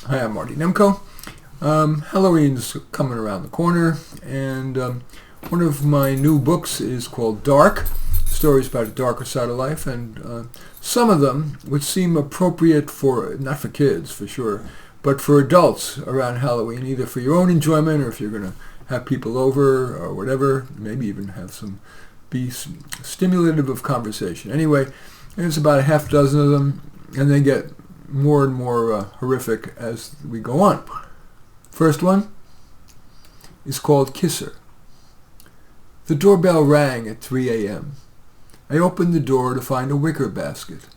Hi, I'm Marty Nemko. Halloween's coming around the corner, and one of my new books is called Dark, Stories about a Darker Side of Life, and some of them would seem appropriate for, not for kids for sure, but for adults around Halloween, either for your own enjoyment or if you're going to have people over or whatever, maybe even have be stimulative of conversation. Anyway, there's about a half dozen of them, and they get more and more horrific as we go on. First one is called Kisser. The doorbell rang at 3 a.m. I opened the door to find a wicker basket.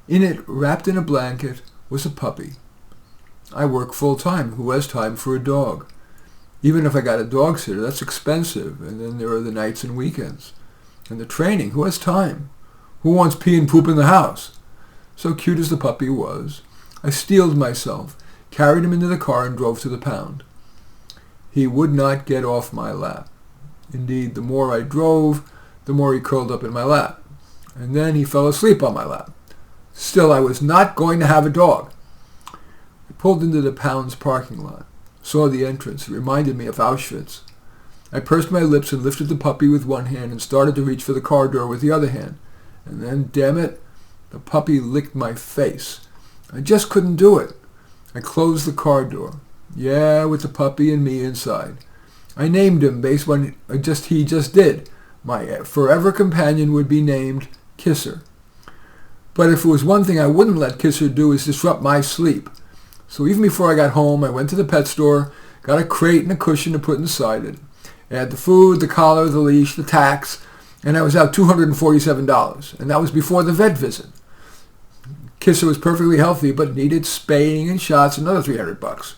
In it, wrapped in a blanket, was a puppy. I work full-time. Who has time for a dog? Even if I got a dog sitter, that's expensive, and then there are the nights and weekends. And the training, who has time? Who wants pee and poop in the house? So cute as the puppy was, I steeled myself, carried him into the car, and drove to the pound. He would not get off my lap. Indeed, the more I drove, the more he curled up in my lap. And then he fell asleep on my lap. Still, I was not going to have a dog. I pulled into the pound's parking lot, saw the entrance. It reminded me of Auschwitz. I pursed my lips and lifted the puppy with one hand and started to reach for the car door with the other hand. And then, damn it, the puppy licked my face. I just couldn't do it. I closed the car door. Yeah, with the puppy and me inside. I named him based on he just did. My forever companion would be named Kisser. But if it was one thing I wouldn't let Kisser do is disrupt my sleep. So even before I got home, I went to the pet store, got a crate and a cushion to put inside it. I had the food, the collar, the leash, the tax, and I was out $247. And that was before the vet visit. Kisser was perfectly healthy, but needed spaying and shots, another $300.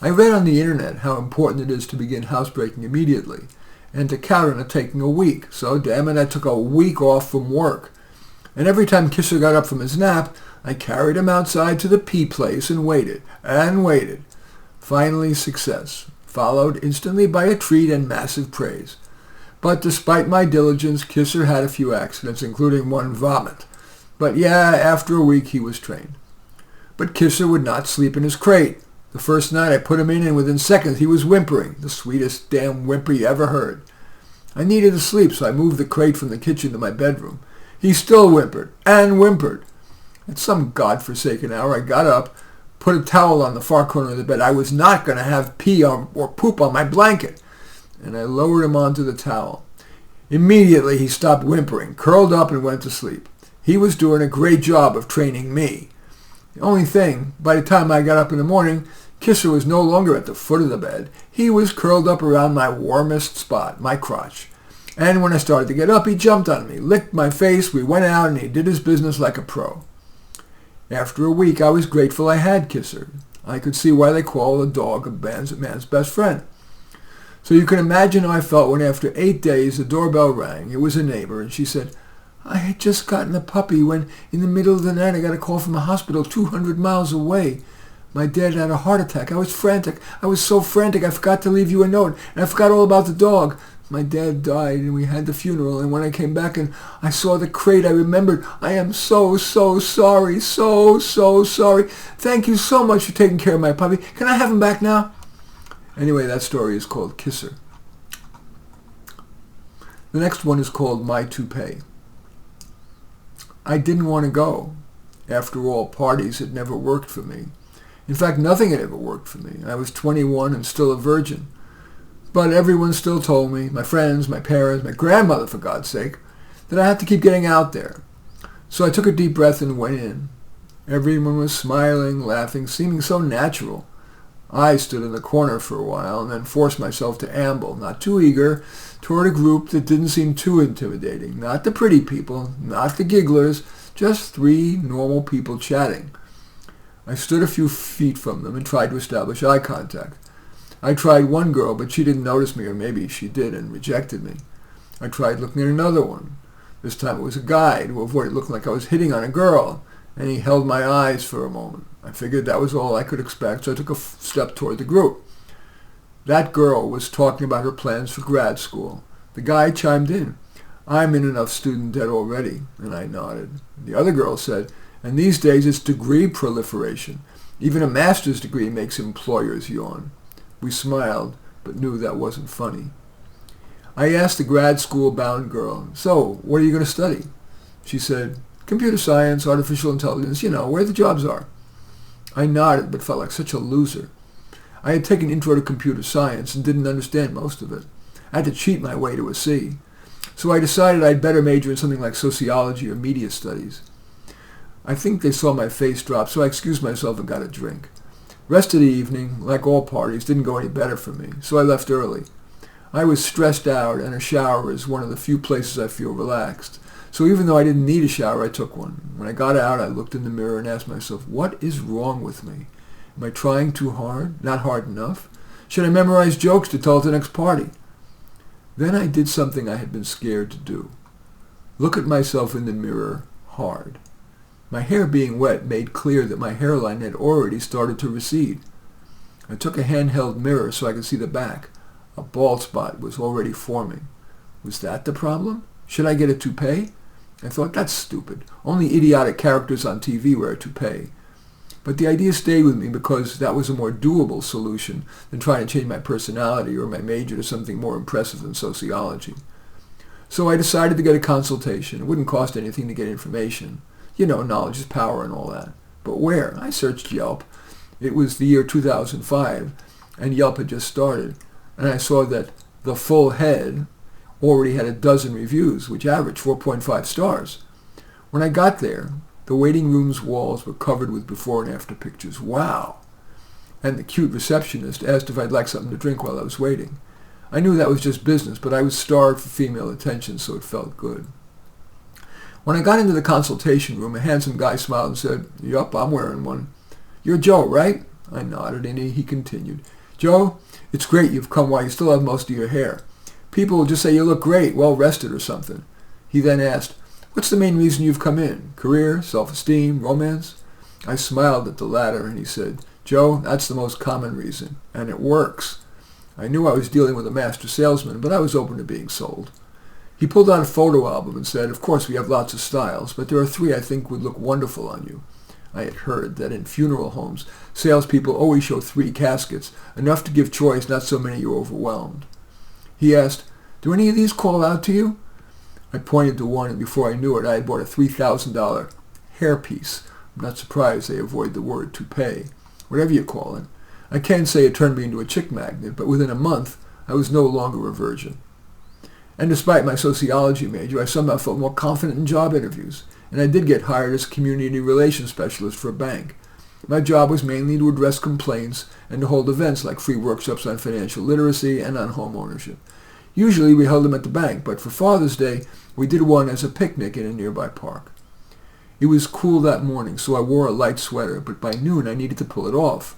I read on the internet how important it is to begin housebreaking immediately, and to count on it taking a week. So damn it, I took a week off from work. And every time Kisser got up from his nap, I carried him outside to the pee place and waited, and waited. Finally, success, followed instantly by a treat and massive praise. But despite my diligence, Kisser had a few accidents, including one vomit. But yeah, after a week he was trained. But Kisser would not sleep in his crate. The first night I put him in, and within seconds he was whimpering, the sweetest damn whimper you ever heard. I needed to sleep, so I moved the crate from the kitchen to my bedroom. He still whimpered, and whimpered. At some godforsaken hour I got up, put a towel on the far corner of the bed. I was not going to have pee or poop on my blanket. And I lowered him onto the towel. Immediately he stopped whimpering, curled up, and went to sleep. He was doing a great job of training me. The only thing, by the time I got up in the morning, Kisser was no longer at the foot of the bed. He was curled up around my warmest spot, my crotch. And when I started to get up, he jumped on me, licked my face, we went out, and he did his business like a pro. After a week, I was grateful I had Kisser. I could see why they call a dog a man's best friend. So you can imagine how I felt when after 8 days the doorbell rang. It was a neighbor, and she said, I had just gotten a puppy when in the middle of the night I got a call from a hospital 200 miles away. My dad had a heart attack. I was frantic. I was so frantic I forgot to leave you a note, and I forgot all about the dog. My dad died, and we had the funeral, and when I came back and I saw the crate, I remembered, I am so sorry, so sorry. Thank you so much for taking care of my puppy. Can I have him back now? Anyway, that story is called Kisser. The next one is called My Toupee. I didn't want to go. After all, parties had never worked for me. In fact, nothing had ever worked for me. I was 21 and still a virgin. But everyone still told me, my friends, my parents, my grandmother, for God's sake, that I had to keep getting out there. So I took a deep breath and went in. Everyone was smiling, laughing, seeming so natural. I stood in the corner for a while and then forced myself to amble, not too eager, toward a group that didn't seem too intimidating. Not the pretty people, not the gigglers, just 3 normal people chatting. I stood a few feet from them and tried to establish eye contact. I tried one girl, but she didn't notice me, or maybe she did and rejected me. I tried looking at another one. This time it was a guy to avoid it looking like I was hitting on a girl, and he held my eyes for a moment. I figured that was all I could expect, so I took a step toward the group. That girl was talking about her plans for grad school. The guy chimed in. I'm in enough student debt already, and I nodded. The other girl said, and these days it's degree proliferation. Even a master's degree makes employers yawn. We smiled, but knew that wasn't funny. I asked the grad school-bound girl, "So, what are you going to study?" She said, "Computer science, artificial intelligence, where the jobs are." I nodded, but felt like such a loser. I had taken Intro to Computer Science and didn't understand most of it. I had to cheat my way to a C. So I decided I'd better major in something like sociology or media studies. I think they saw my face drop, so I excused myself and got a drink. Rest of the evening, like all parties, didn't go any better for me, so I left early. I was stressed out, and a shower is one of the few places I feel relaxed. So even though I didn't need a shower, I took one. When I got out, I looked in the mirror and asked myself, what is wrong with me? Am I trying too hard? Not hard enough? Should I memorize jokes to tell at the next party? Then I did something I had been scared to do. Look at myself in the mirror hard. My hair being wet made clear that my hairline had already started to recede. I took a handheld mirror so I could see the back. A bald spot was already forming. Was that the problem? Should I get a toupee? I thought, that's stupid. Only idiotic characters on TV wear a toupee. But the idea stayed with me because that was a more doable solution than trying to change my personality or my major to something more impressive than sociology. So I decided to get a consultation. It wouldn't cost anything to get information. Knowledge is power and all that. But where? I searched Yelp. It was the year 2005, and Yelp had just started. And I saw that The Full Head already had a dozen reviews, which averaged 4.5 stars. When I got there, the waiting room's walls were covered with before and after pictures. Wow! And the cute receptionist asked if I'd like something to drink while I was waiting. I knew that was just business, but I was starved for female attention, so it felt good. When I got into the consultation room, a handsome guy smiled and said, "Yup, I'm wearing one." "You're Joe, right?" I nodded, and he continued, "Joe, it's great you've come while you still have most of your hair. People will just say you look great, well rested or something." He then asked, "What's the main reason you've come in? Career, self-esteem, romance?" I smiled at the latter, and he said, "Joe, that's the most common reason, and it works." I knew I was dealing with a master salesman, but I was open to being sold. He pulled out a photo album and said, "Of course we have lots of styles, but there are 3 I think would look wonderful on you." I had heard that in funeral homes, salespeople always show 3 caskets, enough to give choice, not so many you're overwhelmed. He asked, "Do any of these call out to you?" I pointed to one, and before I knew it, I had bought a $3,000 hairpiece. I'm not surprised they avoid the word toupee, whatever you call it. I can't say it turned me into a chick magnet, but within a month, I was no longer a virgin. And despite my sociology major, I somehow felt more confident in job interviews, and I did get hired as a community relations specialist for a bank. My job was mainly to address complaints and to hold events like free workshops on financial literacy and on home ownership. Usually we held them at the bank, but for Father's Day, we did one as a picnic in a nearby park. It was cool that morning, so I wore a light sweater, but by noon I needed to pull it off.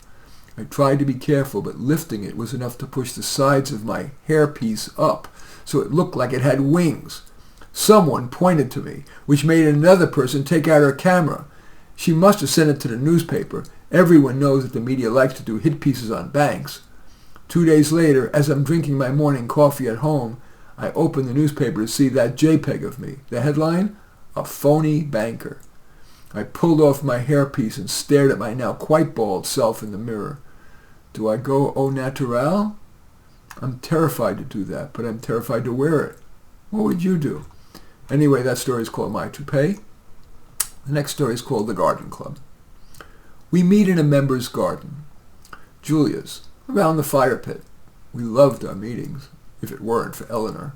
I tried to be careful, but lifting it was enough to push the sides of my hairpiece up, so it looked like it had wings. Someone pointed to me, which made another person take out her camera. She must have sent it to the newspaper. Everyone knows that the media likes to do hit pieces on banks. 2 days later, as I'm drinking my morning coffee at home, I open the newspaper to see that JPEG of me. The headline? A phony banker. I pulled off my hairpiece and stared at my now quite bald self in the mirror. Do I go au naturel? I'm terrified to do that, but I'm terrified to wear it. What would you do? Anyway, that story is called My Toupee. The next story is called The Garden Club. We meet in a member's garden. Julia's, around the fire pit. We loved our meetings, if it weren't for Eleanor.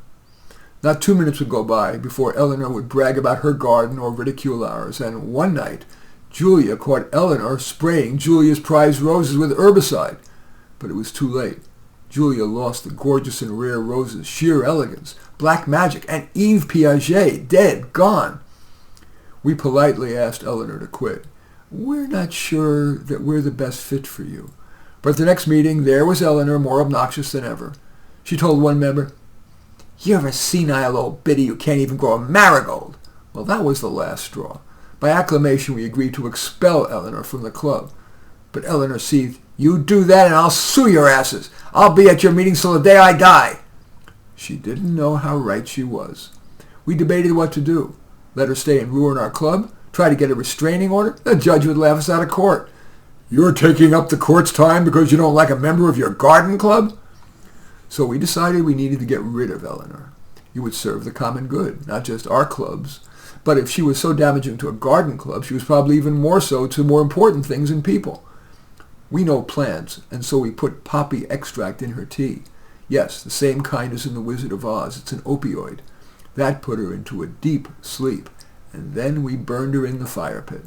Not 2 minutes would go by before Eleanor would brag about her garden or ridicule ours, and one night, Julia caught Eleanor spraying Julia's prized roses with herbicide. But it was too late. Julia lost the gorgeous and rare roses, sheer elegance, black magic, and Yves Piaget, dead, gone. We politely asked Eleanor to quit. We're not sure that we're the best fit for you. But at the next meeting, there was Eleanor, more obnoxious than ever. She told one member, "You're a senile old biddy who can't even grow a marigold." Well, that was the last straw. By acclamation, we agreed to expel Eleanor from the club. But Eleanor seethed, "You do that and I'll sue your asses. I'll be at your meetings till the day I die." She didn't know how right she was. We debated what to do. Let her stay and ruin our club? Try to get a restraining order? The judge would laugh us out of court. You're taking up the court's time because you don't like a member of your garden club? So we decided we needed to get rid of Eleanor. It would serve the common good, not just our clubs. But if she was so damaging to a garden club, she was probably even more so to more important things in people. We know plants, and so we put poppy extract in her tea. Yes, the same kind as in The Wizard of Oz. It's an opioid. That put her into a deep sleep, and then we burned her in the fire pit.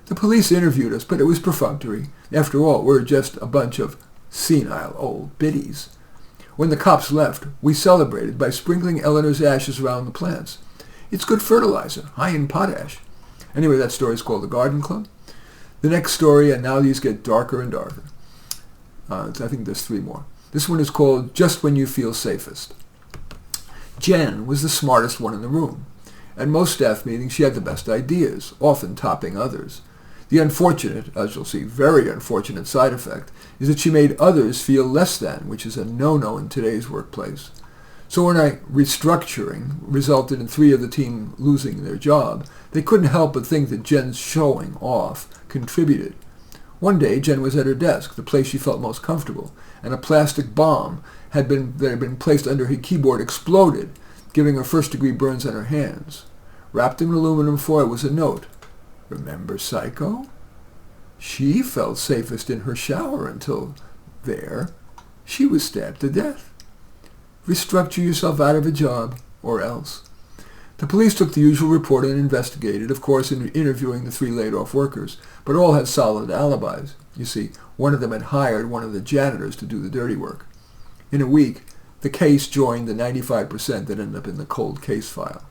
The police interviewed us, but it was perfunctory. After all, we're just a bunch of senile old biddies. When the cops left, we celebrated by sprinkling Eleanor's ashes around the plants. It's good fertilizer, high in potash. Anyway, that story is called The Garden Club. The next story, and now these get darker and darker. I think there's 3 more. This one is called Just When You Feel Safest. Jen was the smartest one in the room. At most staff meetings, she had the best ideas, often topping others. The unfortunate, as you'll see, very unfortunate side effect is that she made others feel less than, which is a no-no in today's workplace. So when restructuring resulted in 3 of the team losing their job, they couldn't help but think that Jen's showing off contributed. One day, Jen was at her desk, the place she felt most comfortable, and a plastic bomb that had been placed under her keyboard exploded, giving her first-degree burns on her hands. Wrapped in aluminum foil was a note. Remember Psycho? She felt safest in her shower until she was stabbed to death. Restructure yourself out of a job, or else. The police took the usual report and investigated, of course, in interviewing the 3 laid-off workers, but all had solid alibis. You see, one of them had hired one of the janitors to do the dirty work. In a week, the case joined the 95% that ended up in the cold case file.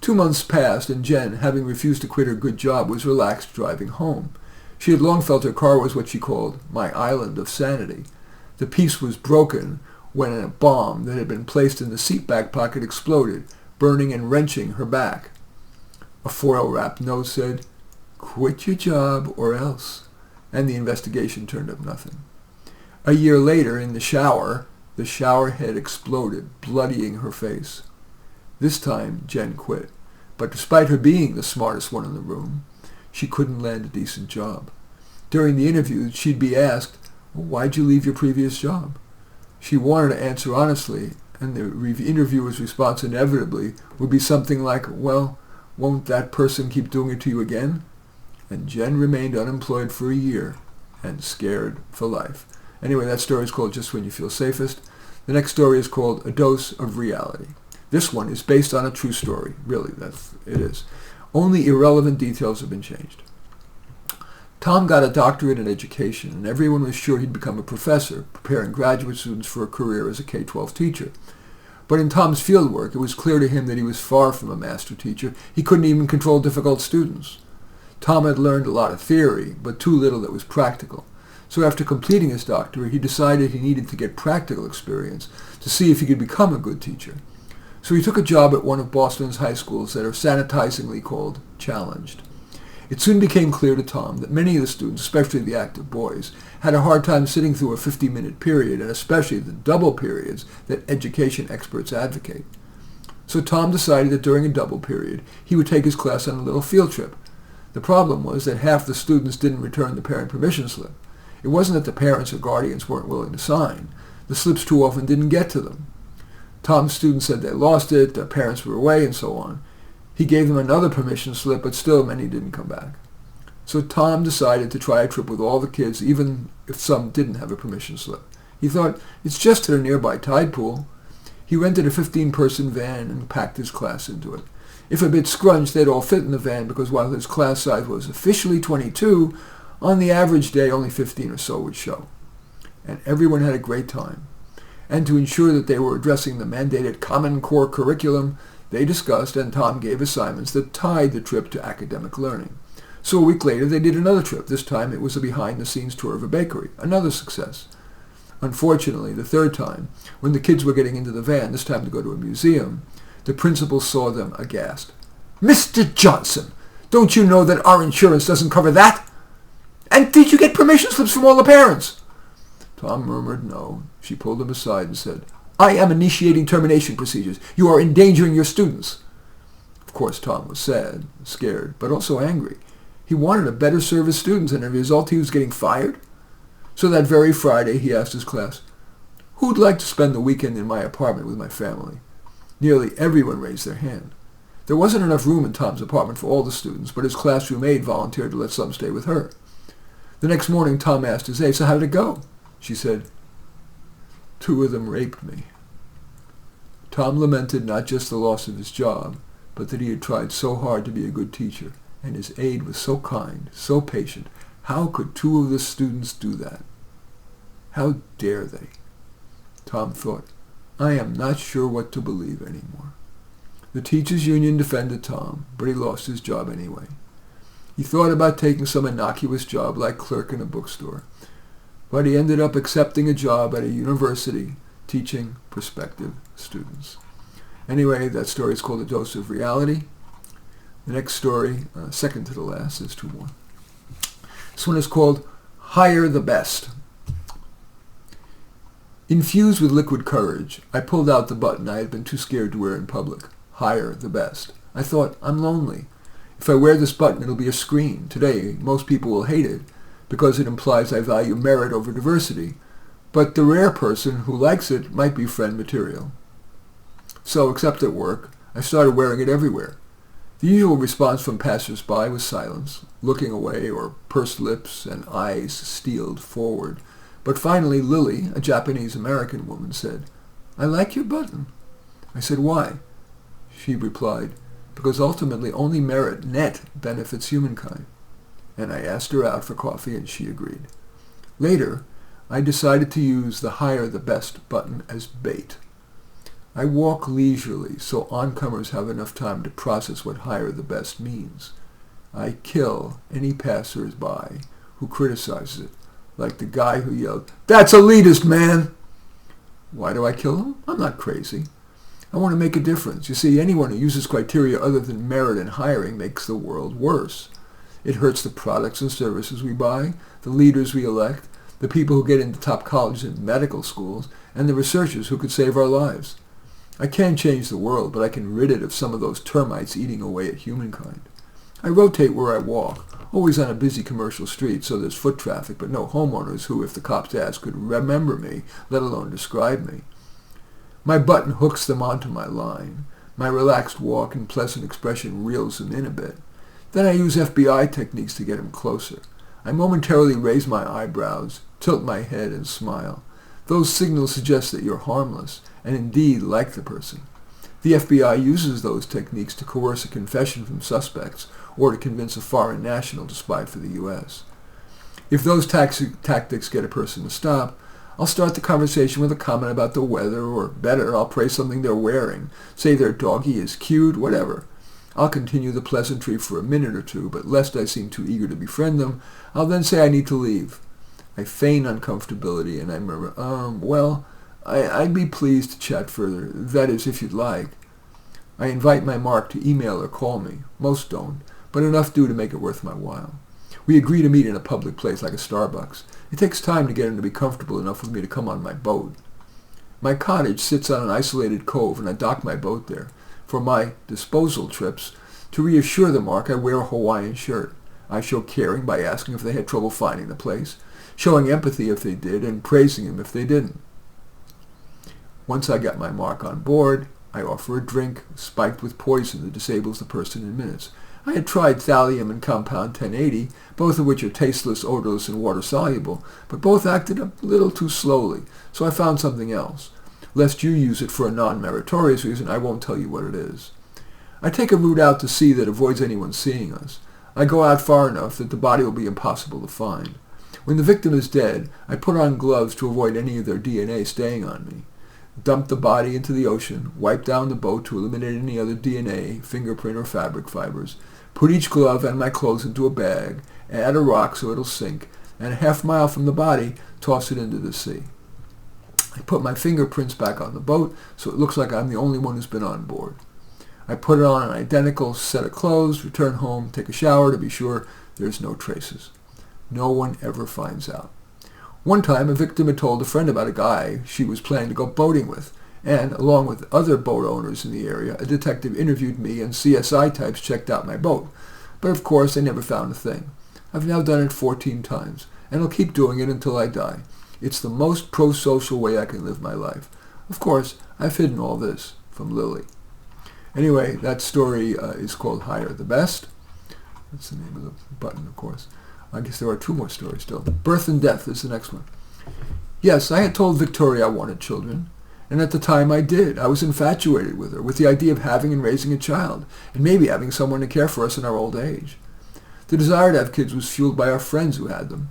2 months passed, and Jen, having refused to quit her good job, was relaxed driving home. She had long felt her car was what she called my island of sanity. The peace was broken when a bomb that had been placed in the seat back pocket exploded, burning and wrenching her back. A foil-wrapped note said, "Quit your job or else," and the investigation turned up nothing. A year later, in the shower head exploded, bloodying her face. This time, Jen quit, but despite her being the smartest one in the room, she couldn't land a decent job. During the interview, she'd be asked, "Well, why'd you leave your previous job?" She wanted to answer honestly, and the interviewer's response inevitably would be something like, "Well, won't that person keep doing it to you again?" And Jen remained unemployed for a year and scared for life. Anyway, that story is called Just When You Feel Safest. The next story is called A Dose of Reality. This one is based on a true story. Really, it is. Only irrelevant details have been changed. Tom got a doctorate in education, and everyone was sure he'd become a professor, preparing graduate students for a career as a K-12 teacher. But in Tom's fieldwork, it was clear to him that he was far from a master teacher. He couldn't even control difficult students. Tom had learned a lot of theory, but too little that was practical. So after completing his doctorate, he decided he needed to get practical experience to see if he could become a good teacher. So he took a job at one of Boston's high schools that are sanitizingly called Challenged. It soon became clear to Tom that many of the students, especially the active boys, had a hard time sitting through a 50-minute period, and especially the double periods that education experts advocate. So Tom decided that during a double period, he would take his class on a little field trip. The problem was that half the students didn't return the parent permission slip. It wasn't that the parents or guardians weren't willing to sign. The slips too often didn't get to them. Tom's students said they lost it, their parents were away, and so on. He gave them another permission slip, but still many didn't come back. So Tom decided to try a trip with all the kids, even if some didn't have a permission slip. He thought, it's just to the nearby tide pool. He rented a 15-person van and packed his class into it. If a bit scrunched, they'd all fit in the van because while his class size was officially 22, on the average day only 15 or so would show. And everyone had a great time. And to ensure that they were addressing the mandated Common Core curriculum, they discussed and Tom gave assignments that tied the trip to academic learning. So a week later, they did another trip. This time it was a behind-the-scenes tour of a bakery. Another success. Unfortunately, the third time, when the kids were getting into the van, this time to go to a museum, the principal saw them aghast. "Mr. Johnson, don't you know that our insurance doesn't cover that? And did you get permission slips from all the parents?" Tom murmured no. She pulled him aside and said, "I am initiating termination procedures. You are endangering your students." Of course, Tom was sad, scared, but also angry. He wanted to better serve his students, and as a result he was getting fired. So that very Friday he asked his class, "Who'd like to spend the weekend in my apartment with my family?" Nearly everyone raised their hand. There wasn't enough room in Tom's apartment for all the students, but his classroom aide volunteered to let some stay with her. The next morning Tom asked his aide, "So how did it go?" She said, "2 of them raped me." Tom lamented not just the loss of his job, but that he had tried so hard to be a good teacher, and his aide was so kind, so patient. How could 2 of the students do that? How dare they? Tom thought, I am not sure what to believe anymore. The teachers' union defended Tom, but he lost his job anyway. He thought about taking some innocuous job like clerk in a bookstore, but he ended up accepting a job at a university teaching prospective students. Anyway, that story is called A Dose of Reality. The next story, second to the last, is 2 more. This one is called Hire the Best. Infused with liquid courage, I pulled out the button I had been too scared to wear in public. Hire the best. I thought, I'm lonely. If I wear this button, it'll be a screen. Today, most people will hate it because it implies I value merit over diversity. But the rare person who likes it might be friend material. So, except at work, I started wearing it everywhere. The usual response from passers-by was silence, looking away or pursed lips and eyes steeled forward. But finally, Lily, a Japanese-American woman, said, I like your button. I said, why? She replied, because ultimately only merit net benefits humankind. And I asked her out for coffee and she agreed. Later, I decided to use the Hire the Best button as bait. I walk leisurely so oncomers have enough time to process what Hire the Best means. I kill any passers-by who criticizes it, like the guy who yelled, That's elitist, man! Why do I kill him? I'm not crazy. I want to make a difference. You see, anyone who uses criteria other than merit in hiring makes the world worse. It hurts the products and services we buy, the leaders we elect, the people who get into top colleges and medical schools, and the researchers who could save our lives. I can't change the world, but I can rid it of some of those termites eating away at humankind. I rotate where I walk, always on a busy commercial street, so there's foot traffic, but no homeowners who, if the cops ask, could remember me, let alone describe me. My button hooks them onto my line. My relaxed walk and pleasant expression reels them in a bit. Then I use FBI techniques to get them closer. I momentarily raise my eyebrows, tilt my head, and smile. Those signals suggest that you're harmless, and indeed like the person. The FBI uses those techniques to coerce a confession from suspects, or to convince a foreign national to spy for the U.S. If those tactics get a person to stop, I'll start the conversation with a comment about the weather, or better, I'll praise something they're wearing, say their doggy is cute, whatever. I'll continue the pleasantry for a minute or two, but lest I seem too eager to befriend them, I'll then say I need to leave. I feign uncomfortability, and I murmur, I'd be pleased to chat further, that is, if you'd like. I invite my mark to email or call me. Most don't, but enough do to make it worth my while. We agree to meet in a public place like a Starbucks. It takes time to get him to be comfortable enough with me to come on my boat. My cottage sits on an isolated cove, and I dock my boat there. For my disposal trips, to reassure the mark, I wear a Hawaiian shirt. I show caring by asking if they had trouble finding the place, showing empathy if they did, and praising him if they didn't. Once I got my mark on board, I offer a drink spiked with poison that disables the person in minutes. I had tried thallium and compound 1080, both of which are tasteless, odorless, and water-soluble, but both acted a little too slowly, so I found something else. Lest you use it for a non-meritorious reason, I won't tell you what it is. I take a route out to sea that avoids anyone seeing us. I go out far enough that the body will be impossible to find. When the victim is dead, I put on gloves to avoid any of their DNA staying on me. Dump the body into the ocean, wipe down the boat to eliminate any other DNA, fingerprint, or fabric fibers, put each glove and my clothes into a bag, add a rock so it'll sink, and a half-mile from the body, toss it into the sea. I put my fingerprints back on the boat so it looks like I'm the only one who's been on board. I put it on an identical set of clothes, return home, take a shower to be sure there's no traces. No one ever finds out. One time, a victim had told a friend about a guy she was planning to go boating with, and, along with other boat owners in the area, a detective interviewed me and CSI types checked out my boat. But of course, I never found a thing. I've now done it 14 times, and I'll keep doing it until I die. It's the most pro-social way I can live my life. Of course, I've hidden all this from Lily. Anyway, that story is called Hire the Best. That's the name of the button, of course. I guess there are 2 more stories still. Birth and Death is the next one. Yes, I had told Victoria I wanted children, and at the time I did. I was infatuated with her, with the idea of having and raising a child, and maybe having someone to care for us in our old age. The desire to have kids was fueled by our friends who had them.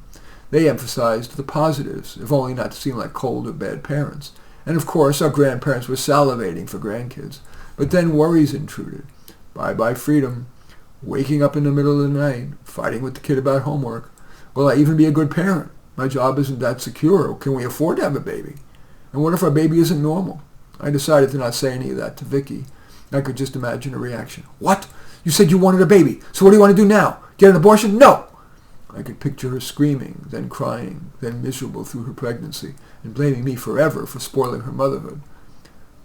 They emphasized the positives, if only not to seem like cold or bad parents. And of course, our grandparents were salivating for grandkids. But then worries intruded. Bye-bye freedom. Waking up in the middle of the night, fighting with the kid about homework. Will I even be a good parent? My job isn't that secure. Can we afford to have a baby? And what if our baby isn't normal? I decided to not say any of that to Vicky. I could just imagine her reaction. What? You said you wanted a baby, so what do you want to do now? Get an abortion? No! I could picture her screaming, then crying, then miserable through her pregnancy, and blaming me forever for spoiling her motherhood.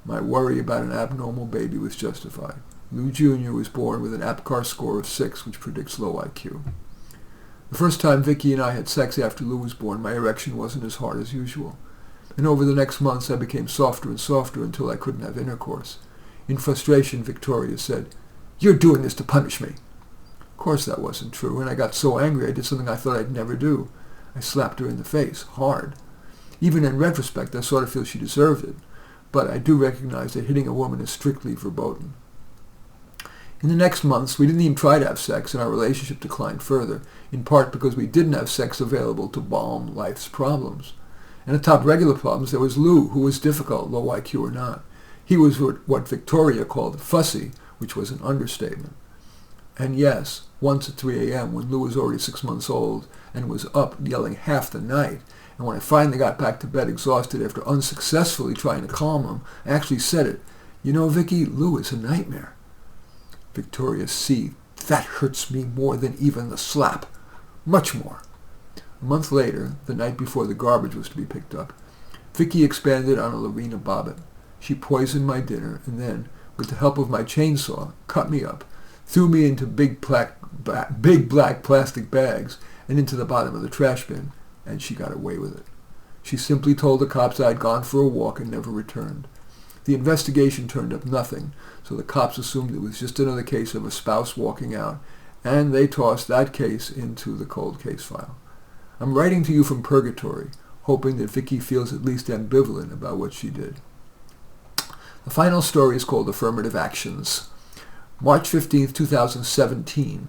My worry about an abnormal baby was justified. Lou Jr. was born with an APGAR score of 6, which predicts low IQ. The first time Vicky and I had sex after Lou was born, my erection wasn't as hard as usual. And over the next months I became softer and softer until I couldn't have intercourse. In frustration, Victoria said, "You're doing this to punish me." Of course that wasn't true, and I got so angry I did something I thought I'd never do. I slapped her in the face, hard. Even in retrospect, I sort of feel she deserved it, but I do recognize that hitting a woman is strictly verboten. In the next months, we didn't even try to have sex, and our relationship declined further, in part because we didn't have sex available to balm life's problems. And atop regular problems, there was Lou, who was difficult, low IQ or not. He was what Victoria called fussy, which was an understatement. And yes, once at 3 a.m., when Lou was already 6 months old and was up yelling half the night, and when I finally got back to bed exhausted after unsuccessfully trying to calm him, I actually said it. "You know, Vicky, Lou is a nightmare." Victoria seethed. "That hurts me more than even the slap. Much more." A month later, the night before the garbage was to be picked up, Vicky expanded on a Lorena Bobbitt. She poisoned my dinner and then, with the help of my chainsaw, cut me up, threw me into big black plastic bags and into the bottom of the trash bin, and she got away with it. She simply told the cops I'd gone for a walk and never returned. The investigation turned up nothing, so the cops assumed it was just another case of a spouse walking out, and they tossed that case into the cold case file. I'm writing to you from purgatory, hoping that Vicky feels at least ambivalent about what she did. The final story is called Affirmative Actions. March 15, 2017,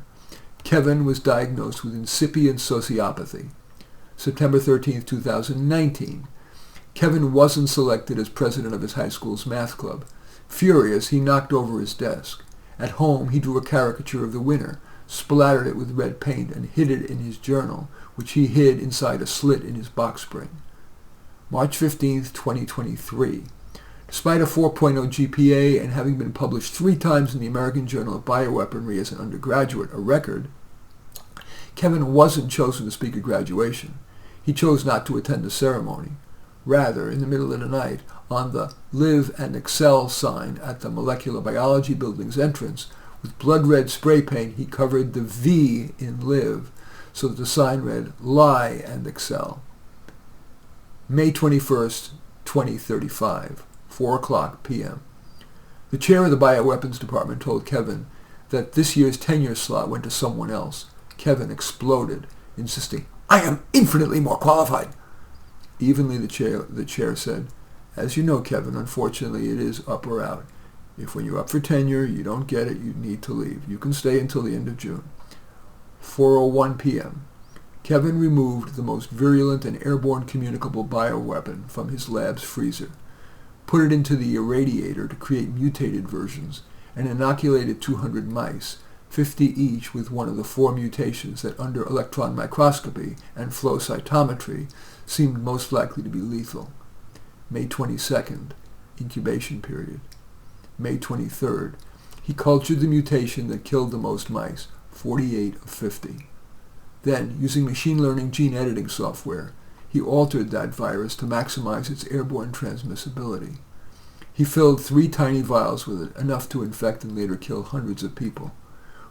Kevin was diagnosed with incipient sociopathy. September 13, 2019, Kevin wasn't selected as president of his high school's math club. Furious, he knocked over his desk. At home, he drew a caricature of the winner, splattered it with red paint, and hid it in his journal, which he hid inside a slit in his box spring. March 15, 2023. Despite a 4.0 GPA and having been published 3 times in the American Journal of Bioweaponry as an undergraduate, a record, Kevin wasn't chosen to speak at graduation. He chose not to attend the ceremony. Rather, in the middle of the night, on the Live and Excel sign at the Molecular Biology Building's entrance, with blood-red spray paint, he covered the V in Live so that the sign read Lie and Excel. May 21st, 2035, 4 o'clock p.m. The chair of the bioweapons department told Kevin that this year's tenure slot went to someone else. Kevin exploded, insisting, "I am infinitely more qualified." Evenly, the chair said, "As you know, Kevin, unfortunately it is up or out. If when you're up for tenure you don't get it, you need to leave. You can stay until the end of June." 4:01 p.m. Kevin removed the most virulent and airborne communicable bioweapon from his lab's freezer, put it into the irradiator to create mutated versions, and inoculated 200 mice, 50 each with one of the 4 mutations that under electron microscopy and flow cytometry seemed most likely to be lethal. May 22nd, incubation period. May 23rd, he cultured the mutation that killed the most mice, 48 of 50. Then, using machine learning gene editing software, he altered that virus to maximize its airborne transmissibility. He filled 3 tiny vials with it, enough to infect and later kill hundreds of people.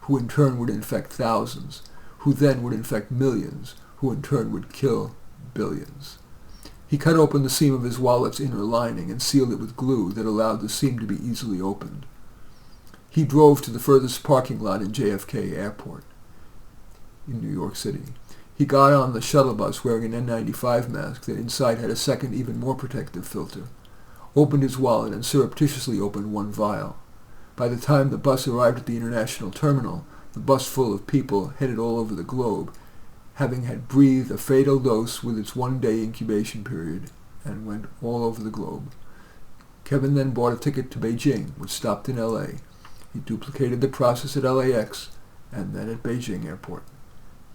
who in turn would infect thousands, who then would infect millions, who in turn would kill billions. He cut open the seam of his wallet's inner lining and sealed it with glue that allowed the seam to be easily opened. He drove to the furthest parking lot in JFK Airport in New York City. He got on the shuttle bus wearing an N95 mask that inside had a second, even more protective filter, opened his wallet and surreptitiously opened one vial. By the time the bus arrived at the international terminal, the bus full of people headed all over the globe, having had breathed a fatal dose with its one-day incubation period, and went all over the globe. Kevin then bought a ticket to Beijing, which stopped in L.A. He duplicated the process at LAX and then at Beijing Airport.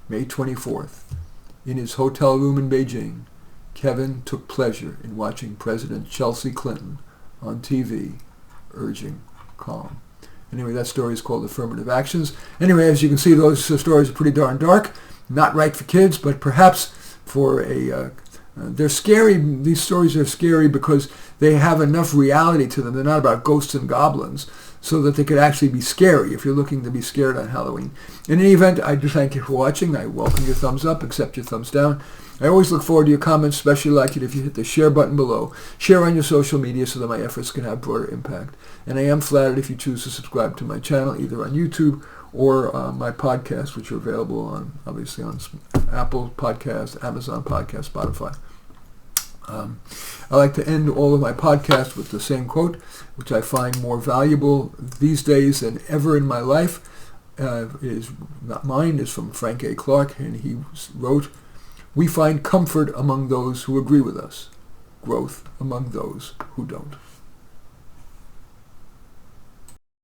May 24th. In his hotel room in Beijing, Kevin took pleasure in watching President Chelsea Clinton on TV, urging calm. Anyway, that story is called Affirmative Actions. Anyway, as you can see, those stories are pretty darn dark. Not right for kids, but perhaps for they're scary. These stories are scary because they have enough reality to them. They're not about ghosts and goblins, so that they could actually be scary if you're looking to be scared on Halloween. In any event, I do thank you for watching. I welcome your thumbs up, accept your thumbs down. I always look forward to your comments, especially like it if you hit the share button below. Share on your social media so that my efforts can have broader impact. And I am flattered if you choose to subscribe to my channel, either on YouTube or my podcasts, which are available on, obviously, on Apple Podcasts, Amazon Podcasts, Spotify. I like to end all of my podcasts with the same quote, which I find more valuable these days than ever in my life. Is not mine, is from Frank A. Clark, and he wrote, "We find comfort among those who agree with us, growth among those who don't."